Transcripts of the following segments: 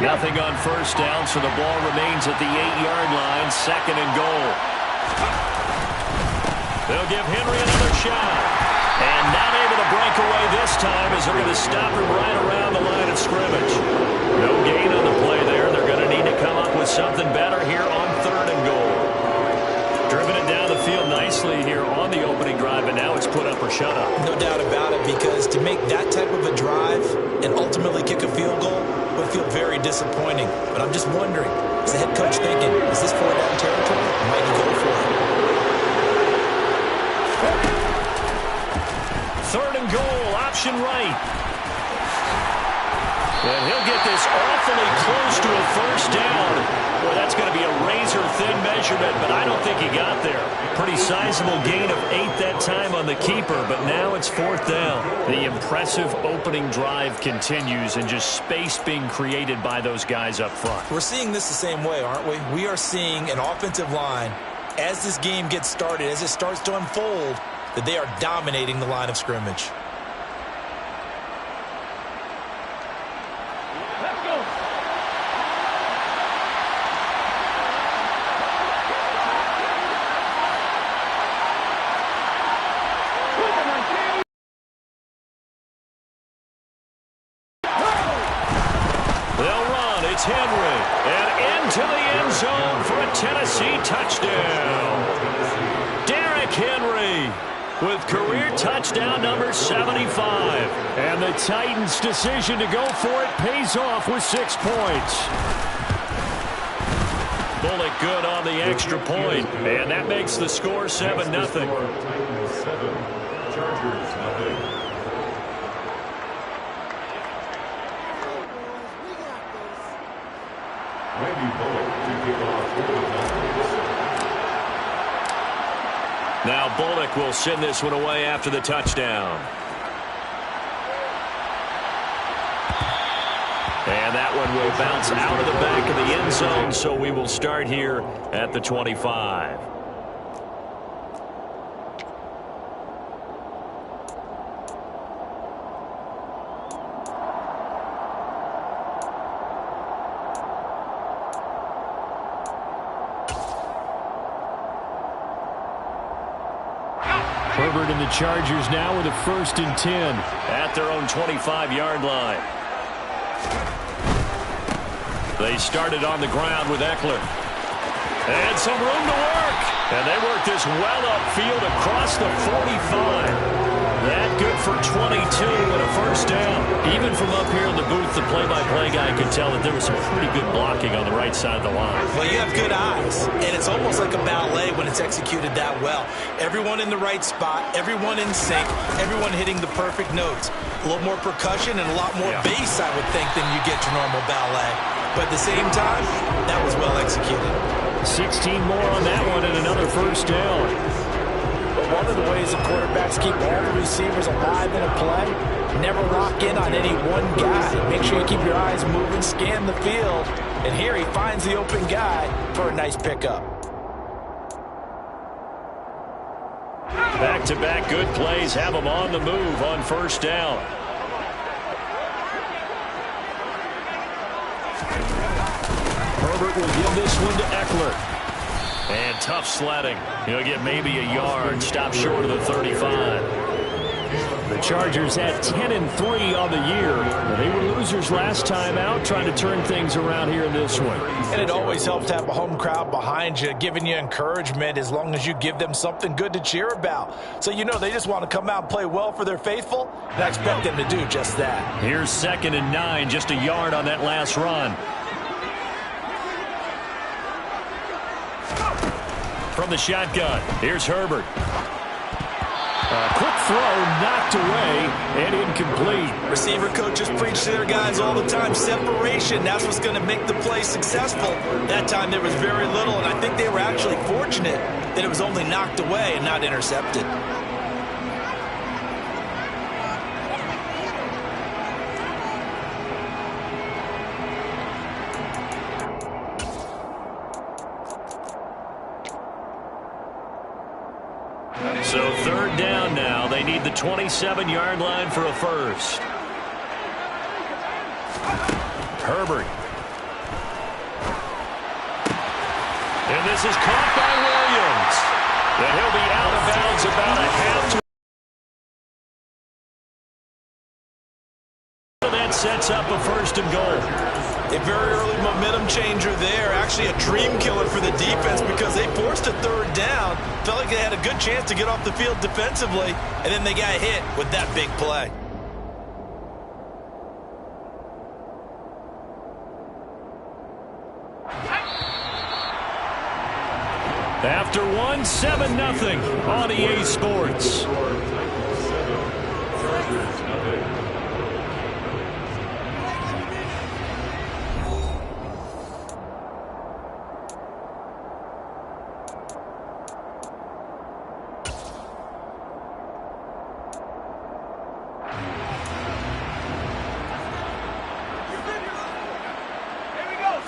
Nothing on first down, so the ball remains at the 8-yard line, 2nd and goal. They'll give Henry another shot. And not able to break away this time as they're going to stop him right around the line of scrimmage. No gain on the play there. They're going to need to come up with something better here on 3rd and goal. Driven it down the field nicely here on the opening drive, and now it's put up or shut up. No doubt about it, because to make that type of a drive and ultimately kick a field goal would feel very disappointing. But I'm just wondering, is the head coach thinking, is this 4-down territory? Might he go for it? 3rd and goal, option right. And he'll get this awfully close to a first down. Boy, that's going to be a razor-thin measurement, but I don't think he got there. Pretty sizable gain of 8 that time on the keeper, but now it's 4th down. The impressive opening drive continues, and just space being created by those guys up front. We're seeing this the same way, aren't we? We are seeing an offensive line, as this game gets started, as it starts to unfold, that they are dominating the line of scrimmage. It's Henry, and into the end zone for a Tennessee touchdown. Derrick Henry with career touchdown number 75. And the Titans' decision to go for it pays off with 6 points. Bullock good on the extra point, and that makes the score 7-0. Chargers nothing. Now Bullock will send this one away after the touchdown. And that one will bounce out of the back of the end zone, so we will start here at the 25. Herbert and the Chargers now with a 1st and 10 at their own 25-yard line. They started on the ground with Eckler. And some room to work. And they work this well upfield across the 45. That good for 22 and a first down. Even from up here in the booth, the play-by-play guy could tell that there was some pretty good blocking on the right side of the line. Well, you have good eyes, and it's almost like a ballet when it's executed that well. Everyone in the right spot, everyone in sync, everyone hitting the perfect notes. A little more percussion and a lot more bass, I would think, than you get to normal ballet. But at the same time, that was well executed. 16 more on that one and another first down. But one of the ways the quarterbacks keep all the receivers alive in a play, never lock in on any one guy. Make sure you keep your eyes moving, scan the field. And here he finds the open guy for a nice pickup. Back-to-back good plays have them on the move on first down. Herbert will give this one to Eckler. And tough sledding. He'll get maybe a yard. Stop short of the 35. The Chargers had 10-3 on the year. They were losers last time out, trying to turn things around here in this one. And it always helps to have a home crowd behind you, giving you encouragement as long as you give them something good to cheer about. So you know they just want to come out and play well for their faithful, and I expect them to do just that. Here's 2nd and 9, just a yard on that last run. From the shotgun, here's Herbert. A quick throw knocked away and incomplete. Receiver coaches preach to their guys all the time. Separation, that's what's going to make the play successful. That time there was very little, and I think they were actually fortunate that it was only knocked away and not intercepted. So 3rd down now. They need the 27-yard line for a first. Herbert And this is caught by Williams. And he'll be out of bounds about a half to. That sets up a 1st and goal. A very early momentum changer there. Actually a dream killer for the defense because they forced a 3rd down. Felt like they had a good chance to get off the field defensively, and then they got hit with that big play. After 7-0 on EA Sports.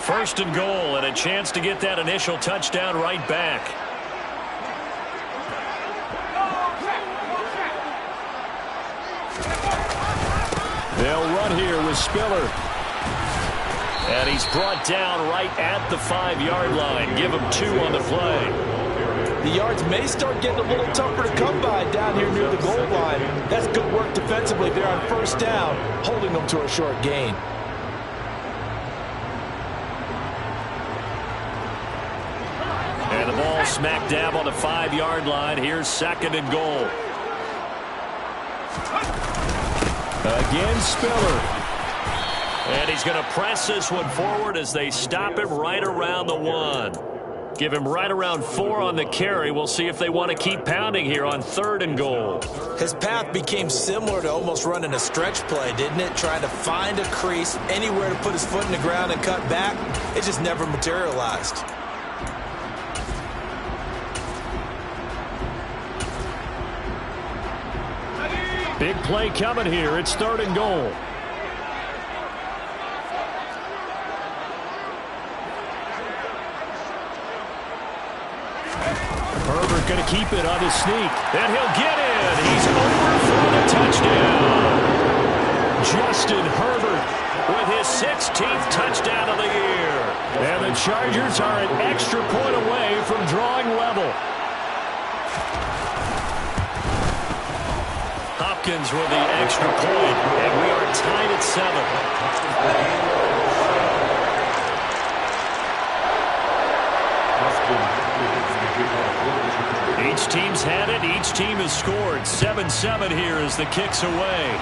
First and goal, and a chance to get that initial touchdown right back. They'll run here with Spiller. And he's brought down right at the 5-yard line. Give him 2 on the play. The yards may start getting a little tougher to come by down here near the goal line. That's good work defensively there on 1st down, holding them to a short gain. And the ball smack dab on the 5-yard line. Here's 2nd and goal. Again, Spiller. And he's going to press this one forward as they stop him right around the 1. Give him right around 4 on the carry. We'll see if they want to keep pounding here on 3rd and goal. His path became similar to almost running a stretch play, didn't it? Trying to find a crease, anywhere to put his foot in the ground and cut back. It just never materialized. Big play coming here. It's 3rd and goal. Herbert going to keep it on his sneak. And he'll get in. He's over for the touchdown. Justin Herbert with his 16th touchdown of the year. And the Chargers are an extra point away from drawing level. Hopkins with the extra point, and we are tied at 7. Each team's had it. Each team has scored. 7-7 here as the kick's away.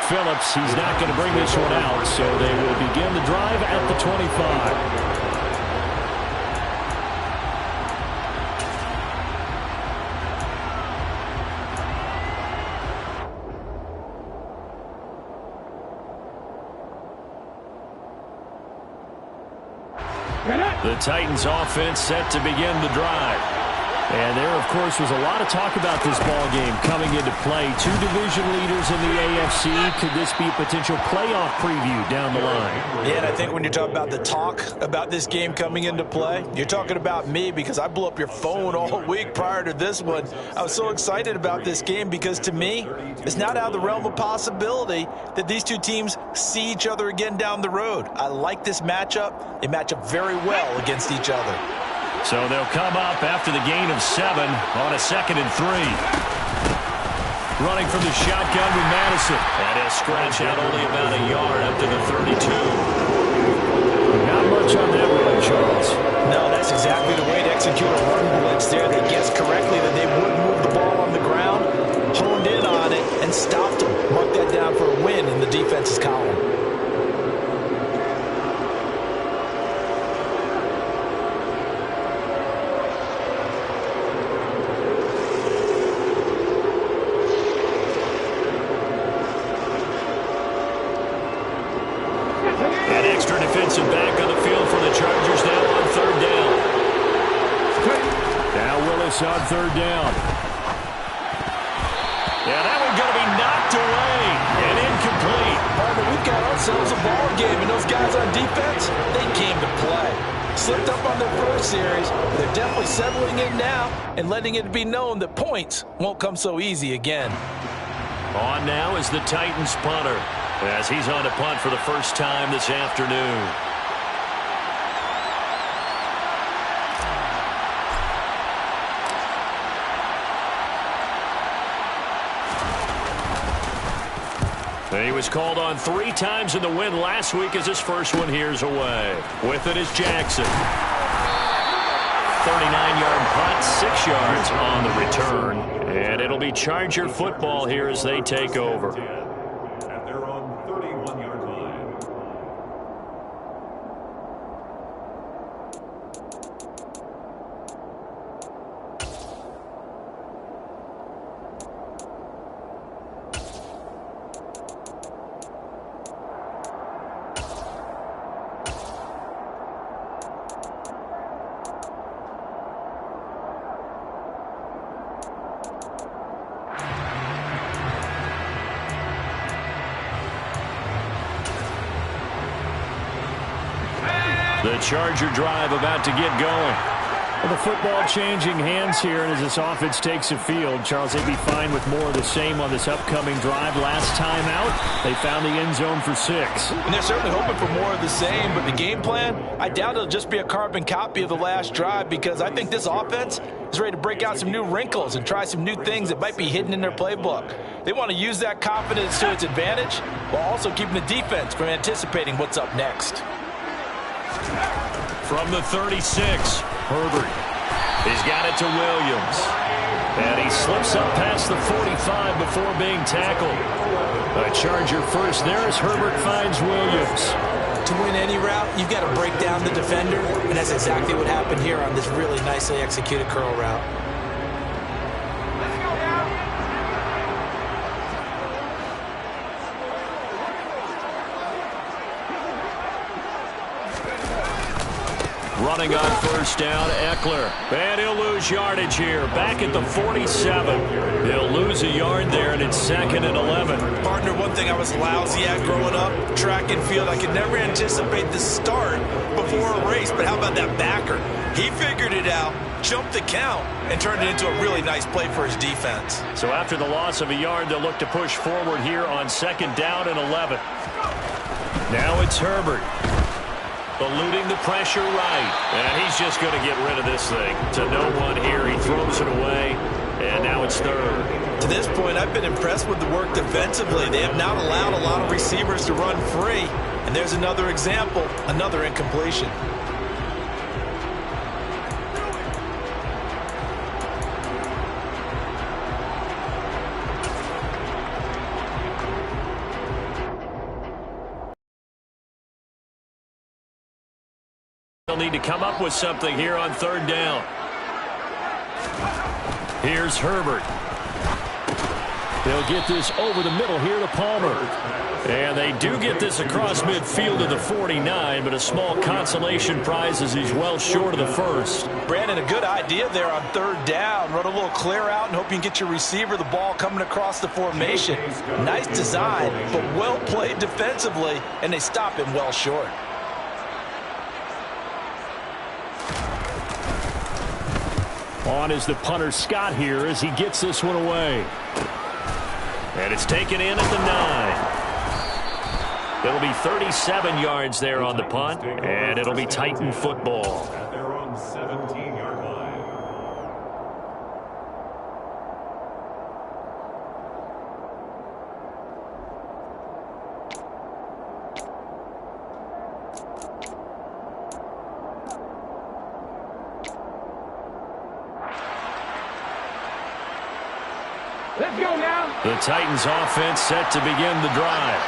Phillips, he's not going to bring this one out, so they will begin the drive at the 25. The Titans offense set to begin the drive. And there, of course, was a lot of talk about this ball game coming into play. 2 division leaders in the AFC. Could this be a potential playoff preview down the line? Yeah, and I think when you're talking about the talk about this game coming into play, you're talking about me because I blew up your phone all week prior to this one. I was so excited about this game because, to me, it's not out of the realm of possibility that these two teams see each other again down the road. I like this matchup. They match up very well against each other. So they'll come up after the gain of 7 on a 2nd and 3. Running from the shotgun with Madison. And he'll scratch out only about a yard up to the 32. Not much on that one, Charles. No, that's exactly the way to execute a run blitz there. They guessed correctly that they would move the ball on the ground, honed in on it, and stopped them. Mark that down for a win in the defense's column. Defensive back on the field for the Chargers now on 3rd down. Now Willis on 3rd down. Yeah, that one's going to be knocked away and incomplete. But we've got ourselves a ball game, and those guys on defense, they came to play. Slipped up on their first series. They're definitely settling in now and letting it be known that points won't come so easy again. On now is the Titans punter, as he's on to punt for the first time this afternoon. He was called on 3 times in the win last week as his first one here's away. With it is Jackson. 39-yard punt, 6 yards on the return. And it'll be Charger football here as they take over. At their own 31-yard line. The Charger drive about to get going. Well, the football changing hands here, and as this offense takes the field, Charles, they'd be fine with more of the same on this upcoming drive. Last time out, they found the end zone for 6. And they're certainly hoping for more of the same, but the game plan, I doubt it'll just be a carbon copy of the last drive, because I think this offense is ready to break out some new wrinkles and try some new things that might be hidden in their playbook. They want to use that confidence to its advantage while also keeping the defense from anticipating what's up next. From the 36, Herbert. He's got it to Williams. And he slips up past the 45 before being tackled. A Charger first there as Herbert finds Williams. To win any route, you've got to break down the defender, and that's exactly what happened here on this really nicely executed curl route. Running on first down, Eckler. And he'll lose yardage here. Back at the 47. He'll lose a yard there, and it's 2nd and 11. Partner, one thing I was lousy at growing up, track and field, I could never anticipate the start before a race. But how about that backer? He figured it out, jumped the count, and turned it into a really nice play for his defense. So after the loss of a yard, they'll look to push forward here on 2nd down and 11. Now it's Herbert. Eluding the pressure right. And he's just going to get rid of this thing. To no one here. He throws it away. And now it's 3rd. To this point, I've been impressed with the work defensively. They have not allowed a lot of receivers to run free. And there's another example, another incompletion. They'll need to come up with something here on 3rd down. Here's Herbert. They'll get this over the middle here to Palmer. And they do get this across midfield to the 49, but a small consolation prize as he's well short of the 1st. Brandon, a good idea there on 3rd down. Run a little clear out and hope you can get your receiver the ball coming across the formation. Nice design, but well played defensively, and they stop him well short. On is the punter Scott here as he gets this one away. And it's taken in at the 9. It'll be 37 yards there on the punt, and it'll be Titan football. At their own 17-yard line. Let's go now. The Titans offense set to begin the drive.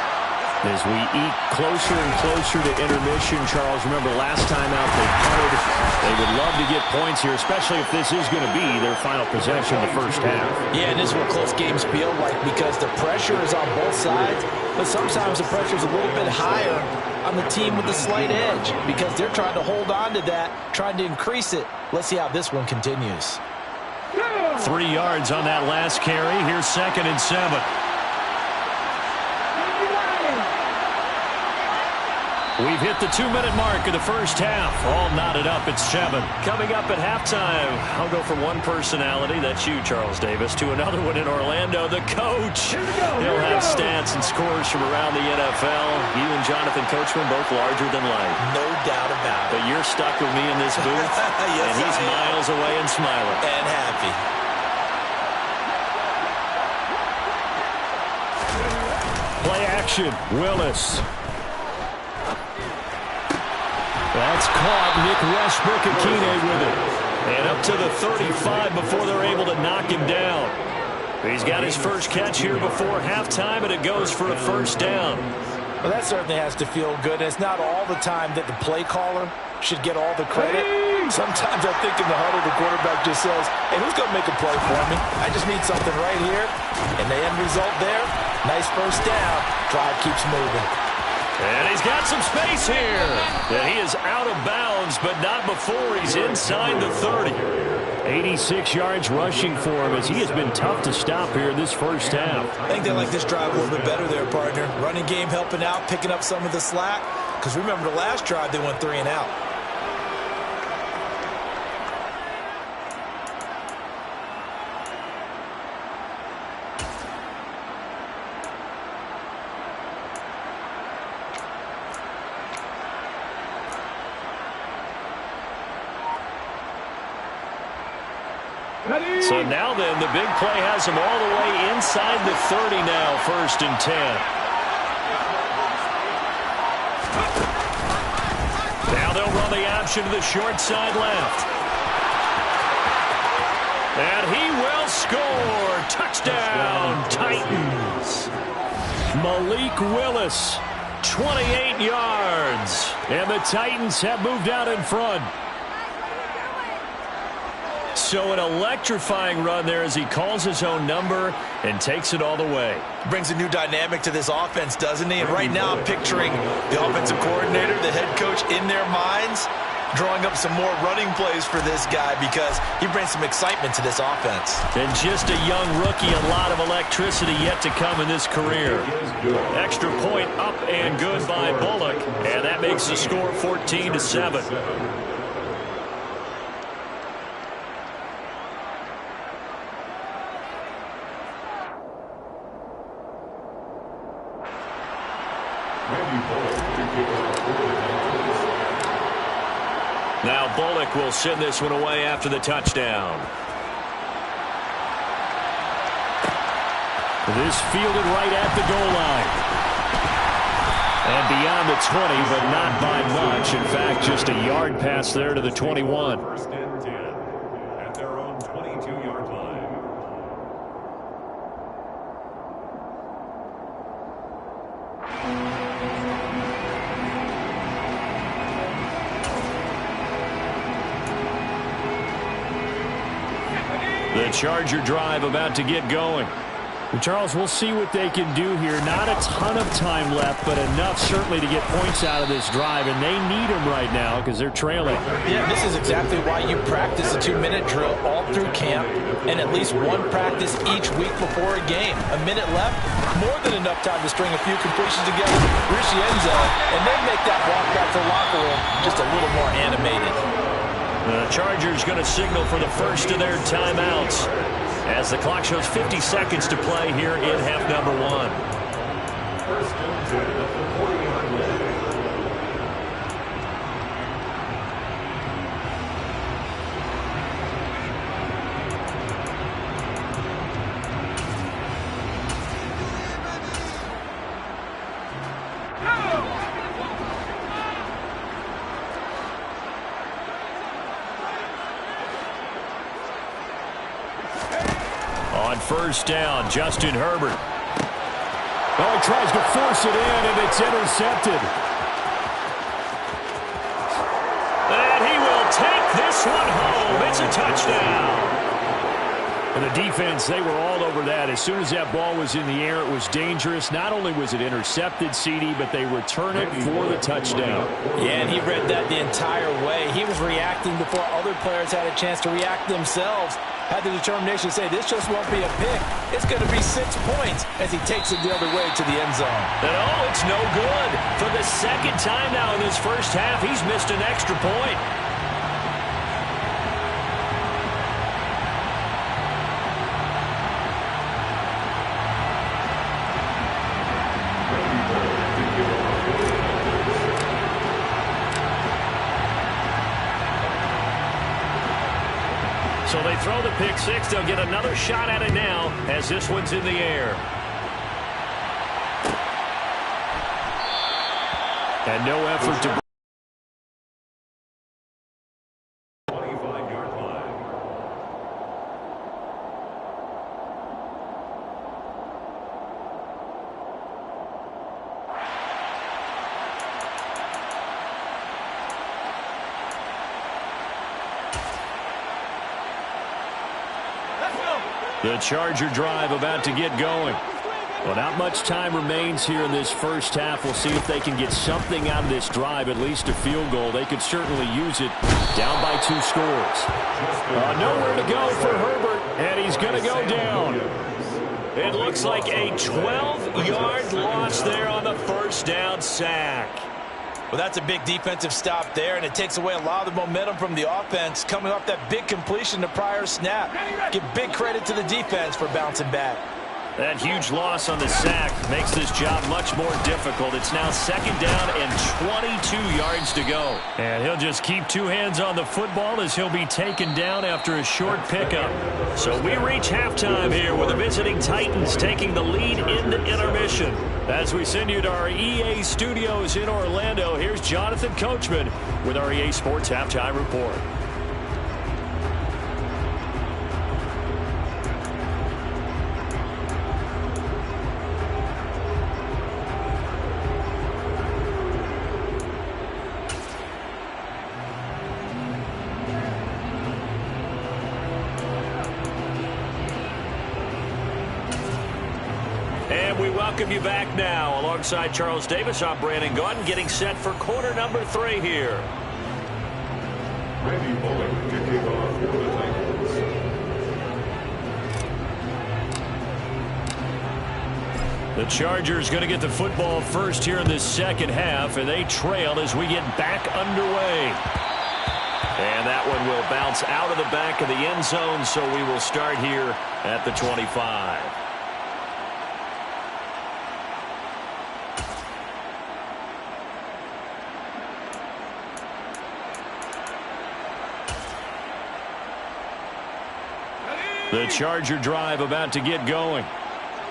As we eat closer and closer to intermission, Charles, remember last time out they punted. They would love to get points here, especially if this is going to be their final possession in the first half. Yeah, and this is what close games feel like because the pressure is on both sides, but sometimes the pressure is a little bit higher on the team with the slight edge because they're trying to hold on to that, trying to increase it. Let's see how this one continues. 3 yards on that last carry. Here's 2nd and 7. We've hit the 2-minute mark of the first half. All knotted up at 7. Coming up at halftime, I'll go from one personality, that's you, Charles Davis, to another one in Orlando, the coach. He'll have stats and scores from around the NFL. You and Jonathan Coachman both larger than life. No doubt about it. But you're stuck with me in this booth, Yes, and he's miles away and smiling. And happy. Play action. Willis. That's caught. Nick Westbrook-Ikhine with it. And up to the 35 before they're able to knock him down. He's got his first catch here before halftime, and it goes for a first down. Well, that certainly has to feel good. And it's not all the time that the play caller should get all the credit. Sometimes I think in the huddle, the quarterback just says, hey, who's going to make a play for me? I just need something right here. And the end result there, nice first down. Drive keeps moving. And he's got some space here. And he is out of bounds, but not before he's inside the 30. 86 yards rushing for him as he has been tough to stop here this first half. I think they like this drive a little bit better there, partner. Running game helping out, picking up some of the slack. Because remember the last drive, they went 3 and out. So now then, the big play has him all the way inside the 30 now, 1st and 10. Now they'll run the option to the short side left. And he will score. Touchdown, Titans. Malik Willis, 28 yards. And the Titans have moved out in front. So an electrifying run there as he calls his own number and takes it all the way. Brings a new dynamic to this offense, doesn't he? And right now I'm picturing the offensive coordinator, the head coach in their minds, drawing up some more running plays for this guy because he brings some excitement to this offense. And just a young rookie, a lot of electricity yet to come in this career. Extra point up and good by Bullock, and that makes the score 14-7. Now Bullock will send this one away after the touchdown. This fielded right at the goal line. And beyond the 20, but not by much. In fact, just a yard pass there to the 21. 1st and 10 at their own 22-yard line. The Charger drive about to get going. And Charles, we'll see what they can do here. Not a ton of time left, but enough certainly to get points out of this drive, and they need them right now because they're trailing. Yeah, this is exactly why you practice a 2-minute drill all through camp and at least one practice each week before a game. A minute left, more than enough time to string a few completions together, reach the end zone, and then make that walk back to the locker room just a little more animated. The Chargers going to signal for the first of their timeouts as the clock shows 50 seconds to play here in half number 1. 1st and 10 at the 40-yard line. On 1st down, Justin Herbert. Oh, he tries to force it in, and it's intercepted. And he will take this one home. It's a touchdown. And the defense, they were all over that. As soon as that ball was in the air, it was dangerous. Not only was it intercepted, CD, but they return it for the touchdown. Yeah, and he read that the entire way. He was reacting before other players had a chance to react themselves. Had the determination to say, this just won't be a pick. It's going to be 6 points as he takes it the other way to the end zone. And oh, it's no good. For the second time now in this first half, he's missed an extra point. So they throw the pick six. They'll get another shot at it now as this one's in the air. And no effort to... 25-yard line. The Charger drive about to get going. Well, not much time remains here in this first half. We'll see if they can get something out of this drive, at least a field goal. They could certainly use it. Down by 2 scores. Nowhere to go for Herbert, and he's going to go down. It looks like a 12-yard loss there on the first down sack. Well, that's a big defensive stop there, and it takes away a lot of the momentum from the offense coming off that big completion the prior snap. Give big credit to the defense for bouncing back. That huge loss on the sack makes this job much more difficult. It's now 2nd down and 22 yards to go. And he'll just keep 2 hands on the football as he'll be taken down after a short pickup. So we reach halftime here with the visiting Titans taking the lead into intermission. As we send you to our EA studios in Orlando, here's Jonathan Coachman with our EA Sports Halftime Report. Welcome you back now. Alongside Charles Davis, I'm Brandon Gaudin, getting set for quarter number 3 here. Randy Bullock to kick off for the Titans. The Chargers going to get the football first here in this second half, and they trail as we get back underway. And that one will bounce out of the back of the end zone, so we will start here at the 25. The Charger drive about to get going.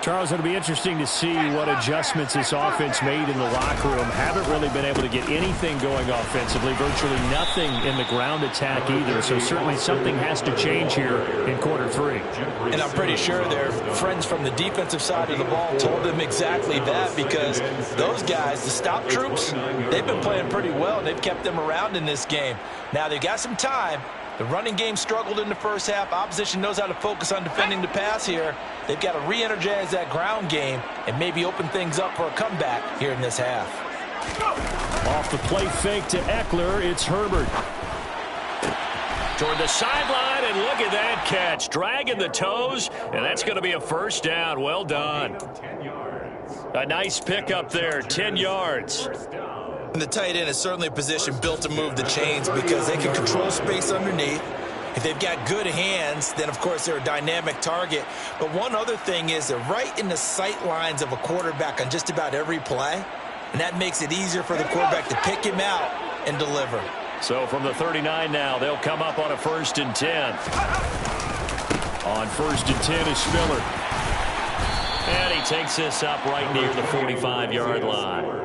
Charles, it'll be interesting to see what adjustments this offense made in the locker room. Haven't really been able to get anything going offensively. Virtually nothing in the ground attack either. So certainly something has to change here in quarter 3. And I'm pretty sure their friends from the defensive side of the ball told them exactly that, because those guys, the stop troops, they've been playing pretty well. They've kept them around in this game. Now they've got some time. The running game struggled in the first half. Opposition knows how to focus on defending the pass here. They've got to re-energize that ground game and maybe open things up for a comeback here in this half. Off the play fake to Eckler, it's Herbert. Toward the sideline, and look at that catch. Dragging the toes, and that's going to be a first down. Well done. A nice pickup there, 10 yards. And the tight end is certainly a position built to move the chains because they can control space underneath. If they've got good hands, then, of course, they're a dynamic target. But one other thing is they're right in the sight lines of a quarterback on just about every play, and that makes it easier for the quarterback to pick him out and deliver. So from the 39 now, they'll come up on a 1st and 10. On 1st and 10 is Spiller. And he takes this up right near the 45-yard line.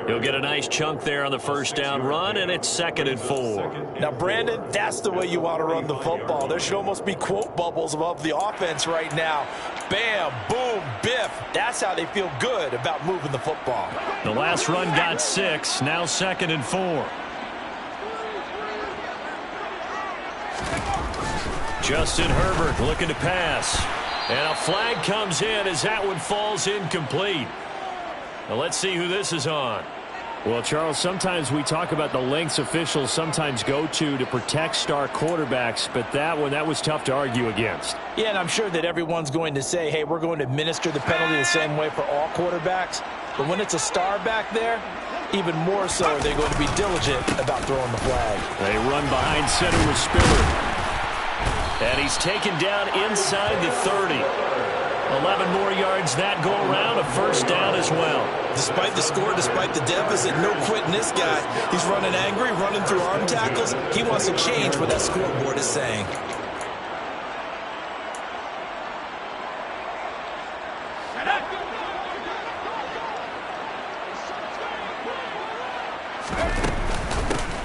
He'll get a nice chunk there on the first down run, and it's 2nd and 4. Now, Brandon, that's the way you want to run the football. There should almost be quote bubbles above the offense right now. Bam, boom, biff. That's how they feel good about moving the football. The last run got 6, now 2nd and 4. Justin Herbert looking to pass. And a flag comes in as that one falls incomplete. Well, let's see who this is on. Well, Charles, sometimes we talk about the lengths officials sometimes go to protect star quarterbacks, but that was tough to argue against. Yeah, and I'm sure that everyone's going to say, hey, we're going to administer the penalty the same way for all quarterbacks. But when it's a star back there, even more so are they going to be diligent about throwing the flag. They run behind center with Spiller. And he's taken down inside the 30. 11 more yards that go around, a first down as well. Despite the score, despite the deficit, no quitting this guy. He's running angry, running through arm tackles. He wants to change what that scoreboard is saying.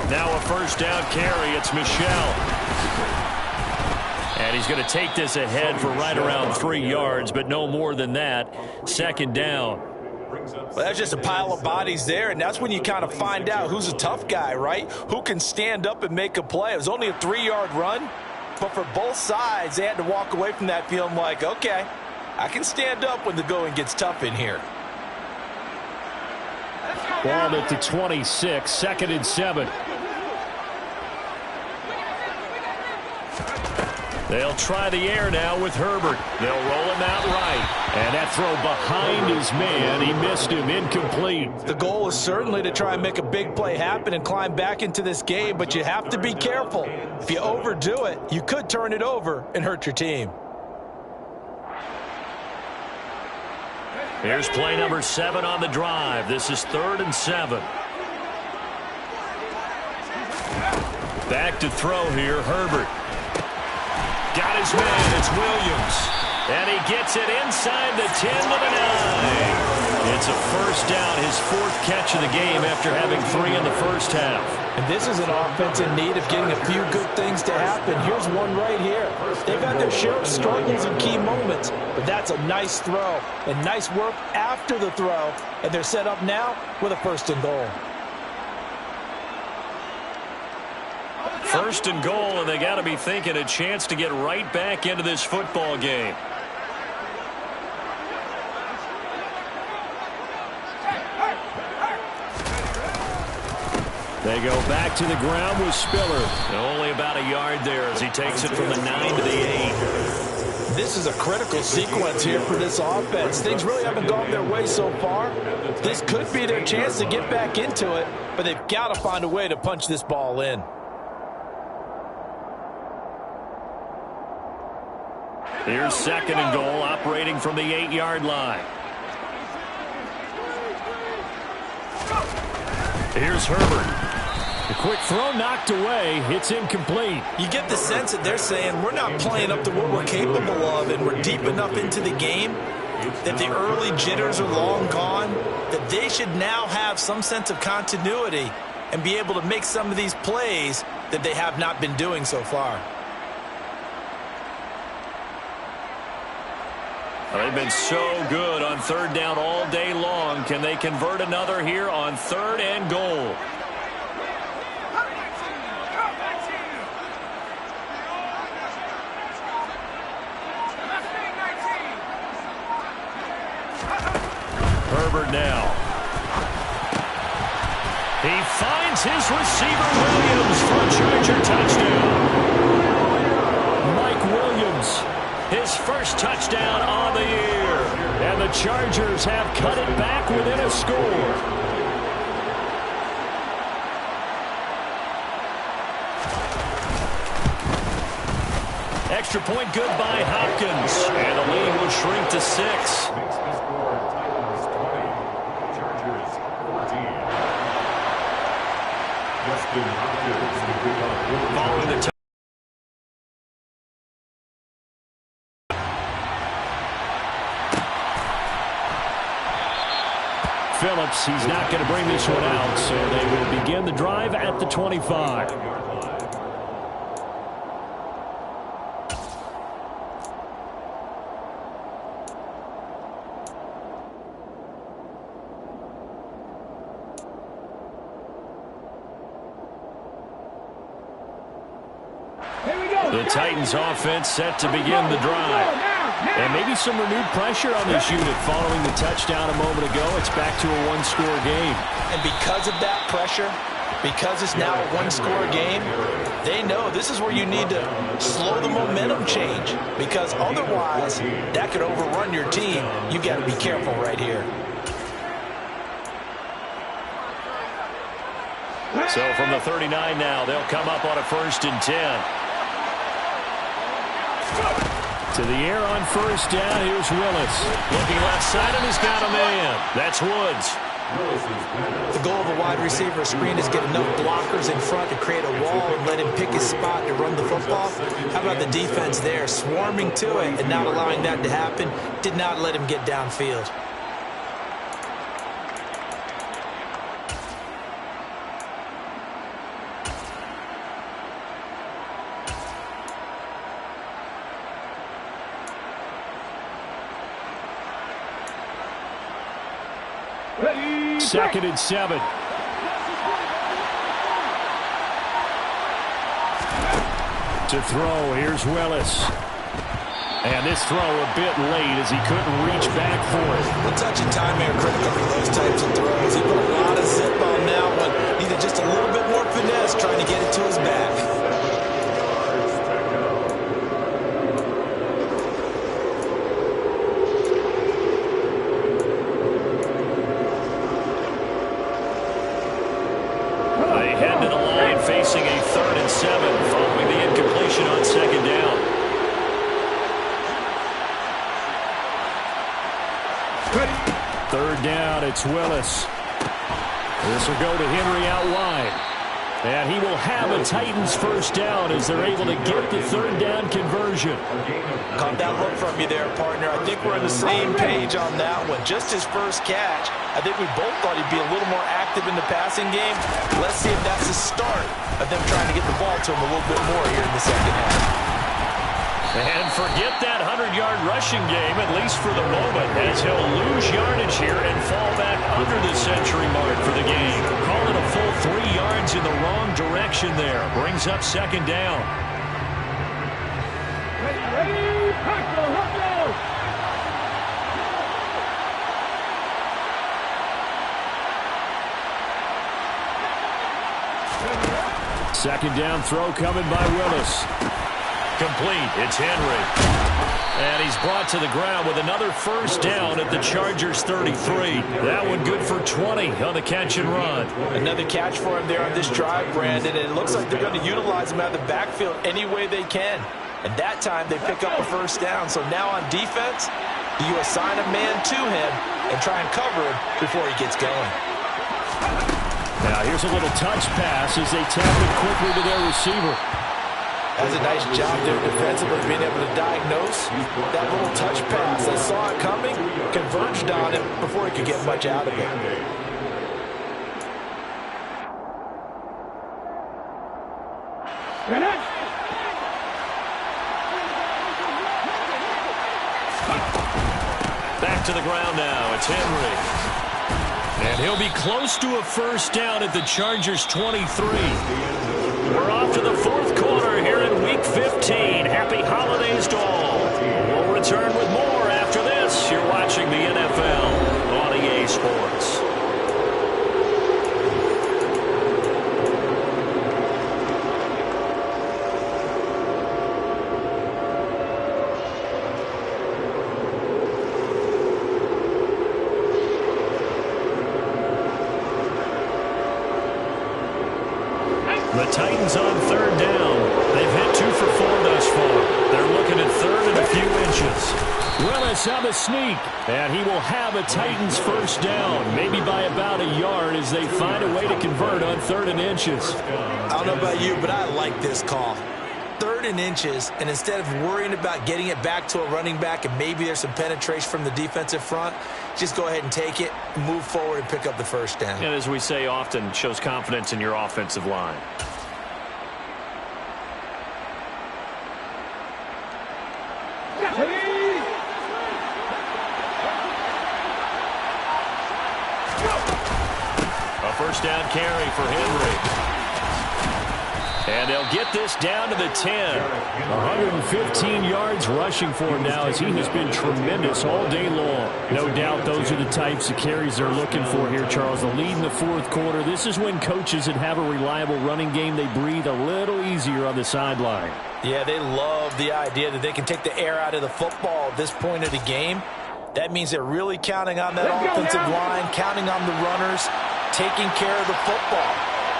Now a first down carry. It's Michel. And he's going to take this ahead for right around 3 yards, but no more than that. Second down. Well, that's just a pile of bodies there, and that's when you kind of find out who's a tough guy, right? Who can stand up and make a play. It was only a 3-yard run, but for both sides, they had to walk away from that feeling like, okay, I can stand up when the going gets tough in here. Ball at the 26, 2nd and 7. They'll try the air now with Herbert. They'll roll him out right. And that throw behind his man. He missed him. Incomplete. The goal is certainly to try and make a big play happen and climb back into this game, but you have to be careful. If you overdo it, you could turn it over and hurt your team. Here's play number 7 on the drive. This is 3rd and 7. Back to throw here, Herbert. Got his man, it's Williams. And he gets it inside the 10 to the 9. It's a first down, his 4th catch of the game after having 3 in the first half. And this is an offense in need of getting a few good things to happen. Here's one right here. They've had their share of struggles in key moments, but that's a nice throw and nice work after the throw. And they're set up now with a 1st and goal. 1st and goal, and they got to be thinking a chance to get right back into this football game. They go back to the ground with Spiller. Only about a yard there as he takes it from the 9 to the 8. This is a critical sequence here for this offense. Things really haven't gone their way so far. This could be their chance to get back into it, but they've got to find a way to punch this ball in. Here's 2nd and goal, operating from the 8-yard line. Here's Herbert. The quick throw knocked away. It's incomplete. You get the sense that they're saying we're not playing up to what we're capable of, and we're deep enough into the game that the early jitters are long gone, that they should now have some sense of continuity and be able to make some of these plays that they have not been doing so far. They've been so good on 3rd down all day long. Can they convert another here on 3rd and goal? Herbert now. He finds his receiver Williams for a Charger touchdown. Mike Williams. His first touchdown on the year. And the Chargers have cut it back within a score. Extra point good by Hopkins. And the lead will shrink to 6. Following the Phillips, he's not going to bring this one out, so they will begin the drive at the 25. The Titans offense set to begin the drive. And maybe some renewed pressure on this unit following the touchdown a moment ago. It's back to a 1-score game. And because of that pressure, because it's now a 1-score game, they know this is where you need to slow the momentum change, because otherwise that could overrun your team. You got to be careful right here. So from the 39 now, they'll come up on a 1st and 10. To the air on 1st down, here's Willis. Looking left side, and he's got a man. That's Woods. The goal of a wide receiver screen is get enough blockers in front to create a wall and let him pick his spot to run the football. How about the defense there, swarming to it and not allowing that to happen? Did not let him get downfield. 2nd and 7. To throw, here's Willis. And this throw a bit late as he couldn't reach back for it. The touch and time here critical for those types of throws. He put a lot of zip on that one. Needed just a little bit more finesse trying to get it to his back. They head to the line facing a 3rd and 7 following the incompletion on 2nd down. Third down, it's Willis. This will go to Henry out wide. And he will have a Titans first down as they're able to get the 3rd down conversion. Caught that look from you there, partner. I think we're on the same page on that one. Just his first catch. I think we both thought he'd be a little more active in the passing game. Let's see if that's the start of them trying to get the ball to him a little bit more here in the second half. And forget that 100-yard rushing game, at least for the moment, as he'll lose yardage here and fall back under the century mark for the game. Call it a full 3 yards in the wrong direction there. Brings up 2nd down. Ready, tackle, let's go! 2nd down throw coming by Willis. Complete. It's Henry. And he's brought to the ground with another first down at the Chargers 33. That one good for 20 on the catch and run. Another catch for him there on this drive, Brandon, and it looks like they're going to utilize him out of the backfield any way they can. And that time they pick up a first down. So now on defense, you assign a man to him and try and cover him before he gets going. Now here's a little touch pass as they tap it quickly to their receiver. That's a nice job there defensively, being able to diagnose that little touch pass. They saw it coming, converged on it before he could get much out of it. Back to the ground now. It's Henry. And he'll be close to a first down at the Chargers 23. We're off to the 4th quarter here in Week 15. Happy holidays to all. We'll return with more after this. You're watching the NFL on EA Sports. The Titans on 3rd down. They've hit 2 for 4 thus far. They're looking at 3rd and a few inches. Willis on the sneak. And he will have a Titans first down, maybe by about a yard as they find a way to convert on 3rd and inches. I don't know about you, but I like this call. 3rd and inches, and instead of worrying about getting it back to a running back and maybe there's some penetration from the defensive front, just go ahead and take it, move forward, and pick up the first down. And as we say often, shows confidence in your offensive line. A first down carry for Henry. And they'll get this down to the 10. 115 yards rushing for him now as he has been tremendous all day long. No doubt those are the types of carries they're looking for here, Charles. The lead in the 4th quarter. This is when coaches that have a reliable running game, they breathe a little easier on the sideline. Yeah, they love the idea that they can take the air out of the football at this point of the game. That means they're really counting on that offensive line, counting on the runners, taking care of the football.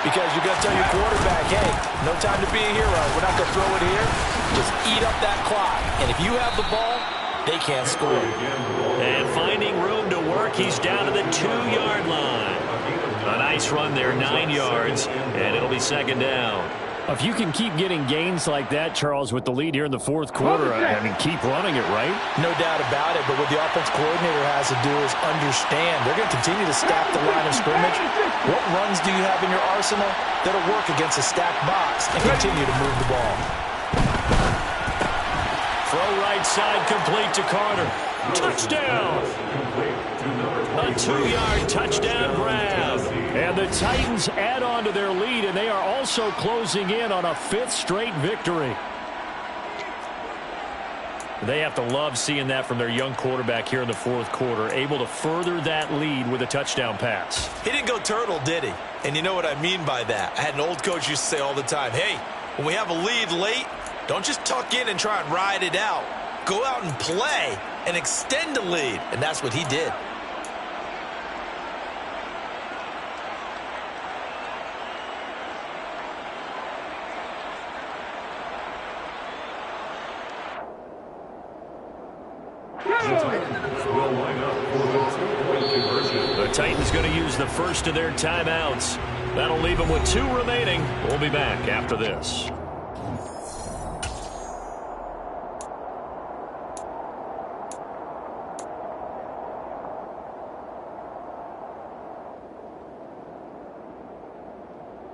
Because you're going to tell your quarterback, hey, no time to be a hero. We're not going to throw it here. Just eat up that clock. And if you have the ball, they can't score. And finding room to work, he's down to the 2-yard line. A nice run there, 9 yards, and it'll be 2nd down. If you can keep getting gains like that, Charles, with the lead here in the 4th quarter, I mean, keep running it, right? No doubt about it, but what the offense coordinator has to do is understand. They're going to continue to stack the line of scrimmage. What runs do you have in your arsenal that'll work against a stacked box and continue to move the ball? Throw right right side, complete to Carter. Touchdown! A 2-yard touchdown grab. And the Titans add on to their lead, and they are also closing in on a 5th straight victory. They have to love seeing that from their young quarterback here in the 4th quarter, able to further that lead with a touchdown pass. He didn't go turtle, did he? And you know what I mean by that. I had an old coach used to say all the time, hey, when we have a lead late, don't just tuck in and try and ride it out. Go out and play and extend the lead. And that's what he did. The Titans going to use the first of their timeouts. That'll leave them with 2 remaining. We'll be back after this.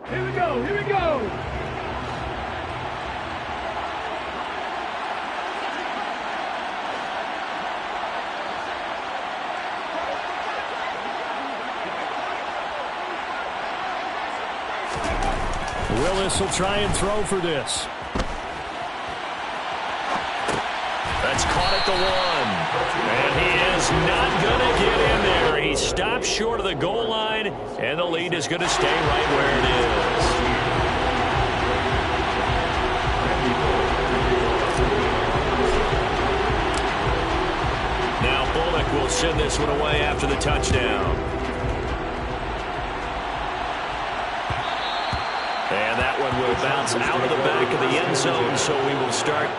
Here we go, here we go. Willis will try and throw for this. That's caught at the 1. And he is not going to get in there. He stops short of the goal line, and the lead is going to stay right where it is. Now Bullock will send this one away after the touchdown. And that one will bounce out of the back of the end zone, so we will start.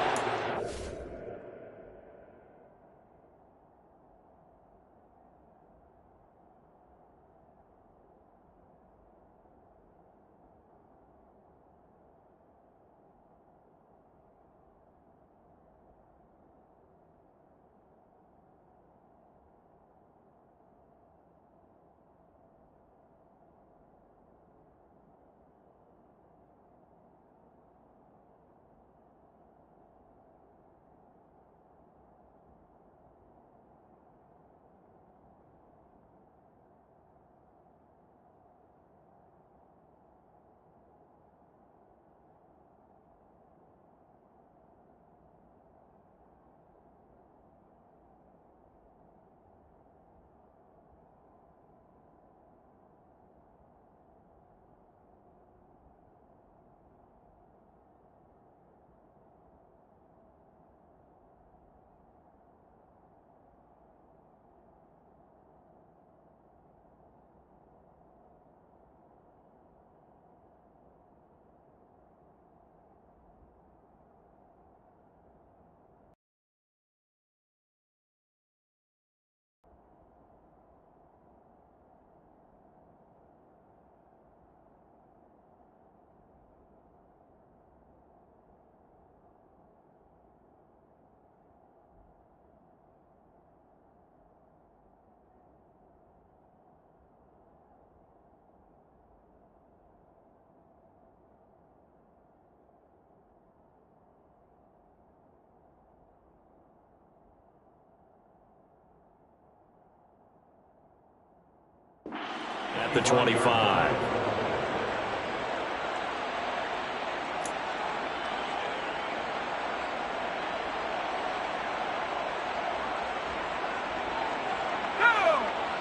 At the 25.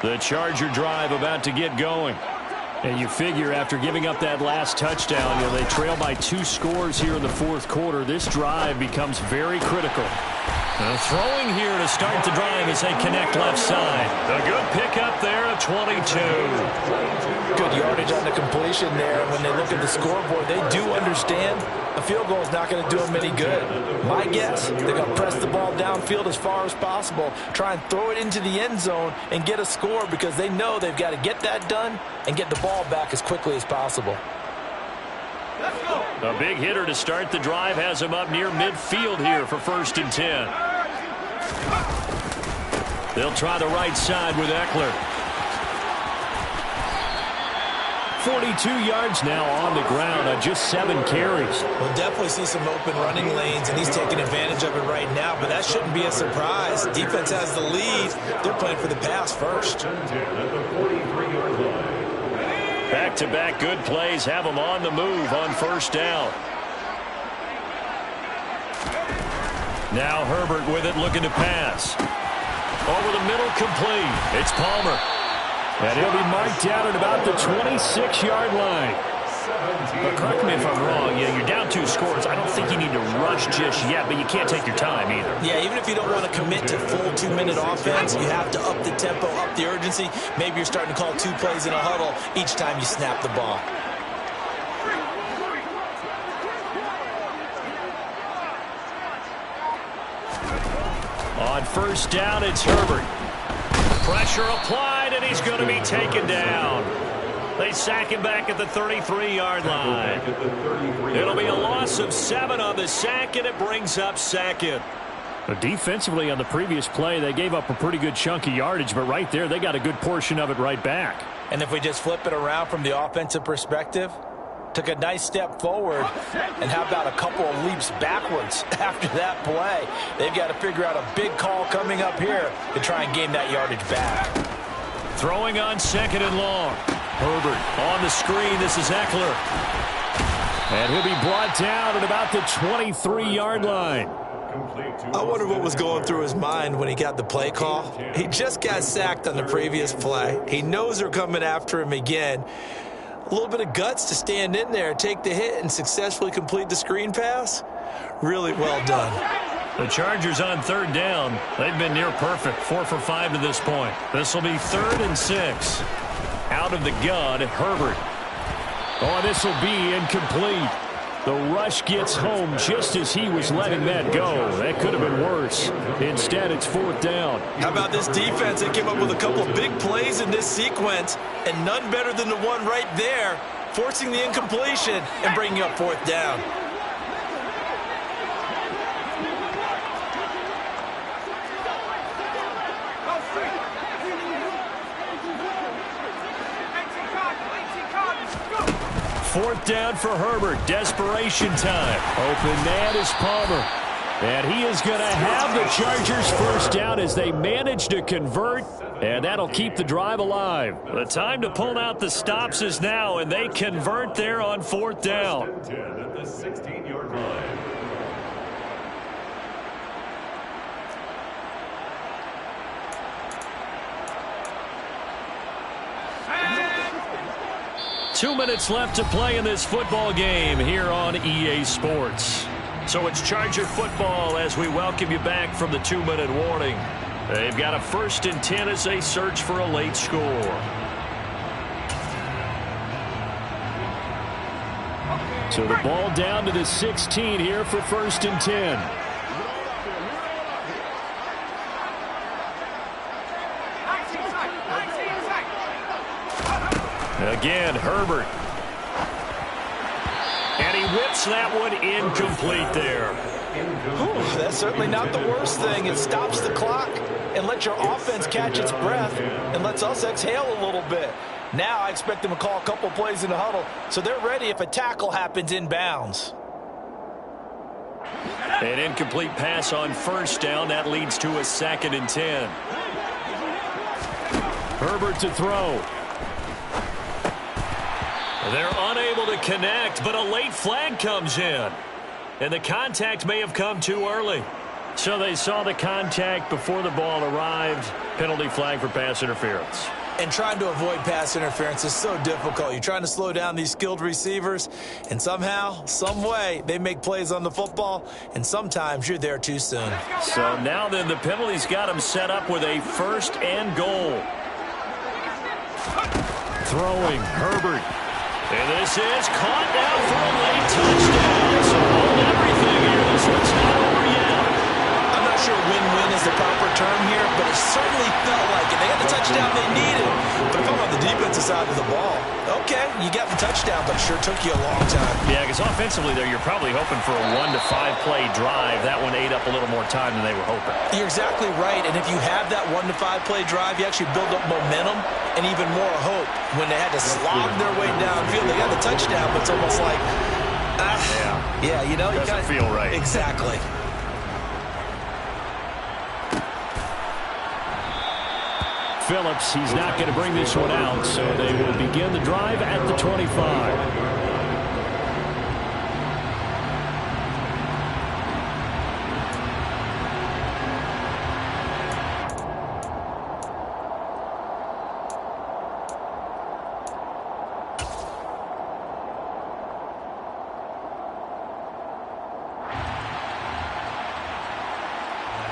The Charger drive about to get going. And you figure after giving up that last touchdown, they trail by 2 scores here in the 4th quarter. This drive becomes very critical. Throwing here to start the drive as they connect left side. A good pickup there at 22. Good yardage on the completion there. When they look at the scoreboard, they do understand a field goal is not going to do them any good. My guess, they're going to press the ball downfield as far as possible, try and throw it into the end zone and get a score because they know they've got to get that done and get the ball back as quickly as possible. A big hitter to start the drive has him up near midfield here for 1st and 10. They'll try the right side with Eckler. 42 yards now on the ground on just 7 carries. We'll definitely see some open running lanes, and he's taking advantage of it right now, but that shouldn't be a surprise. Defense has the lead. They're playing for the pass first. Back-to-back good plays have them on the move on first down. Now Herbert with it, looking to pass. Over the middle, complete. It's Palmer. And he'll be marked out at about the 26-yard line. But correct me if I'm wrong, you're down 2 scores. I don't think you need to rush just yet, but you can't take your time either. Yeah, even if you don't want to commit to full 2-minute offense, you have to up the tempo, up the urgency. Maybe you're starting to call 2 plays in a huddle each time you snap the ball. On first down, it's Herbert. Pressure applied, and he's going to be taken down. They sack him back at the 33-yard line. It'll be a loss of 7 on the sack, and it brings up second. Defensively on the previous play, they gave up a pretty good chunk of yardage, but right there, they got a good portion of it right back. And if we just flip it around from the offensive perspective, took a nice step forward, and how about a couple of leaps backwards after that play? They've got to figure out a big call coming up here to try and gain that yardage back. Throwing on 2nd and long. Herbert on the screen. This is Eckler. And he'll be brought down at about the 23-yard line. I wonder what was going through his mind when he got the play call. He just got sacked on the previous play. He knows they're coming after him again. A little bit of guts to stand in there, take the hit, and successfully complete the screen pass. Really well done. The Chargers on 3rd down. They've been near perfect, 4 for 5 to this point. This will be 3rd and 6. Out of the gun, Herbert. Oh, this will be incomplete. The rush gets home just as he was letting that go. That could have been worse. Instead, it's 4th down. How about this defense? They came up with a couple of big plays in this sequence, and none better than the one right there, forcing the incompletion and bringing up 4th down. Fourth down for Herbert. Desperation time. Open man is Palmer. And he is going to have the Chargers first down as they manage to convert. And that'll keep the drive alive. The time to pull out the stops is now, and they convert there on 4th down. At the 16-yard line. Two minutes left to play in this football game here on EA Sports. So it's Charger football as we welcome you back from the 2-minute warning. They've got a 1st and 10 as they search for a late score. So the ball down to the 16 here for 1st and 10. Again, Herbert. And he whips that one incomplete there. Whew, that's certainly not the worst thing. It stops the clock and lets your offense catch its breath and lets us exhale a little bit. Now I expect them to call a couple plays in the huddle so they're ready if a tackle happens inbounds. An incomplete pass on 1st down. That leads to a 2nd and 10. Herbert to throw. They're unable to connect, but a late flag comes in. And the contact may have come too early. So they saw the contact before the ball arrived. Penalty flag for pass interference. And trying to avoid pass interference is so difficult. You're trying to slow down these skilled receivers, and somehow, some way, they make plays on the football, and sometimes you're there too soon. So now then, the penalty's got them set up with a 1st and goal. Throwing, Herbert. And this is caught now for a late touchdown. So hold everything here. This one's not over yet. I'm not sure win-win is the proper term here, but it certainly felt like it. They got the touchdown they needed. But if I'm on the defensive side of the ball. Okay, you got the touchdown, but it sure took you a long time. Yeah, because offensively there, you're probably hoping for a 1 to 5 play drive. That one ate up a little more time than they were hoping. You're exactly right, and if you have that 1 to 5 play drive, you actually build up momentum and even more hope. When they had to slog their way downfield, they got the touchdown, but it's almost like, yeah, you know, doesn't feel right. Exactly. Phillips, he's not going to bring this one out, so they will begin the drive at the 25.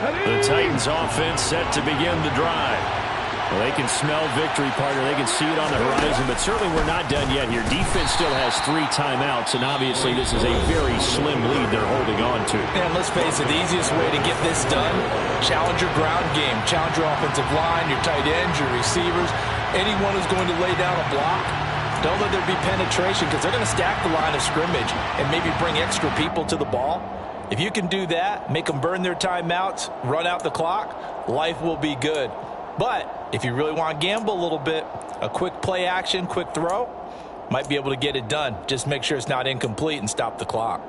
The Titans offense set to begin the drive. Well, they can smell victory, partner. They can see it on the horizon, but certainly we're not done yet here. Defense still has 3 timeouts, and obviously this is a very slim lead they're holding on to. And let's face it, the easiest way to get this done, challenge your ground game. Challenge your offensive line, your tight ends, your receivers, anyone who's going to lay down a block. Don't let there be penetration because they're going to stack the line of scrimmage and maybe bring extra people to the ball. If you can do that, make them burn their timeouts, run out the clock, life will be good. But if you really want to gamble a little bit, a quick play action, quick throw, might be able to get it done. Just make sure it's not incomplete and stop the clock.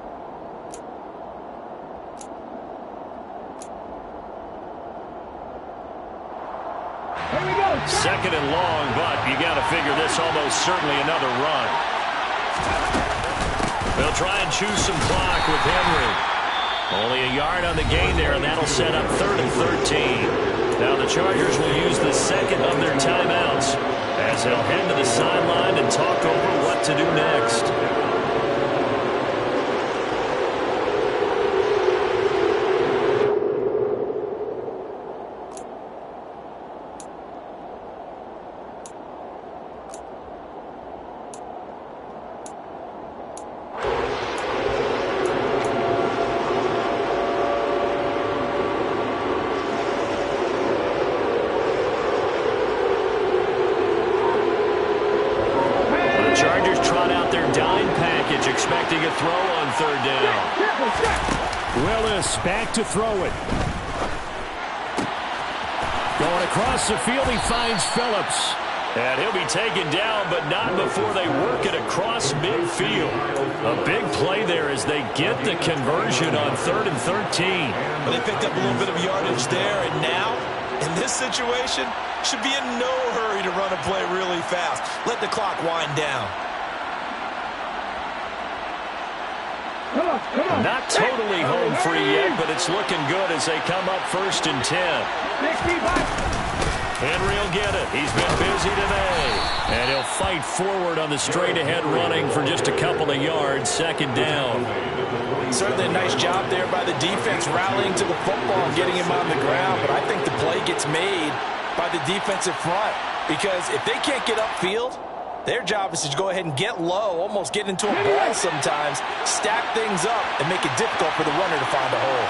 Here we go. Second and long, but you got to figure this almost certainly another run. They'll try and choose some clock with Henry. Only a yard on the gain there, and that'll set up 3rd and 13. Now the Chargers will use the second of their timeouts as they'll head to the sideline and talk over what to do next. Expecting a throw on 3rd down. Willis back to throw it. Going across the field, he finds Phillips. And he'll be taken down, but not before they work it across midfield. A big play there as they get the conversion on 3rd and 13. Well, they picked up a little bit of yardage there, and now, in this situation, should be in no hurry to run a play really fast. Let the clock wind down. Come on. Not totally home free yet, but it's looking good as they come up 1st and 10. Henry will get it. He's been busy today. And he'll fight forward on the straight-ahead running for just a couple of yards. 2nd down. Certainly a nice job there by the defense rallying to the football and getting him on the ground. But I think the play gets made by the defensive front because if they can't get upfield, their job is to go ahead and get low, almost get into a ball sometimes, stack things up, and make it difficult for the runner to find a hole.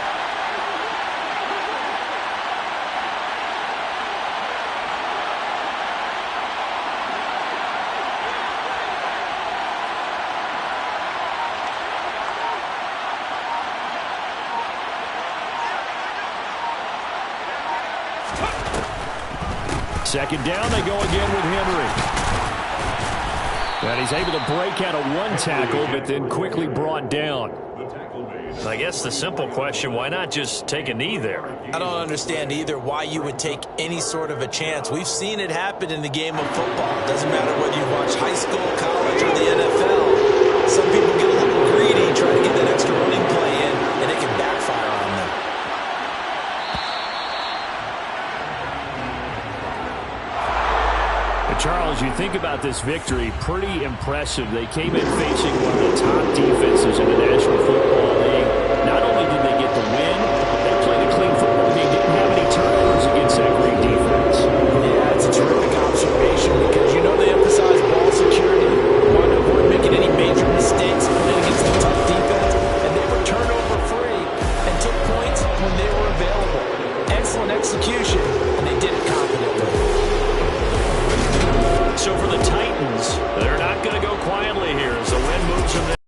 Second down, they go again with Henry. And he's able to break out of one tackle, but then quickly brought down. I guess the simple question, why not just take a knee there? I don't understand either why you would take any sort of a chance. We've seen it happen in the game of football. It doesn't matter whether you watch high school, college, or the NFL. Some people get a little greedy, try to get that extra running play in, and it can backfire on them. Charles, you think about this victory, pretty impressive. They came in facing one of the top defenses in the National Football League. Not only did they get the win, they played a clean football game. Didn't have any turnovers against that great defense. Yeah, it's a terrific observation because you know they emphasize ball security, want to avoid making any major mistakes, playing against a tough defense, and they were turnover free and took points when they were available. Excellent execution, and they did it confidently. So for the Titans, they're not going to go quietly here as the win moves them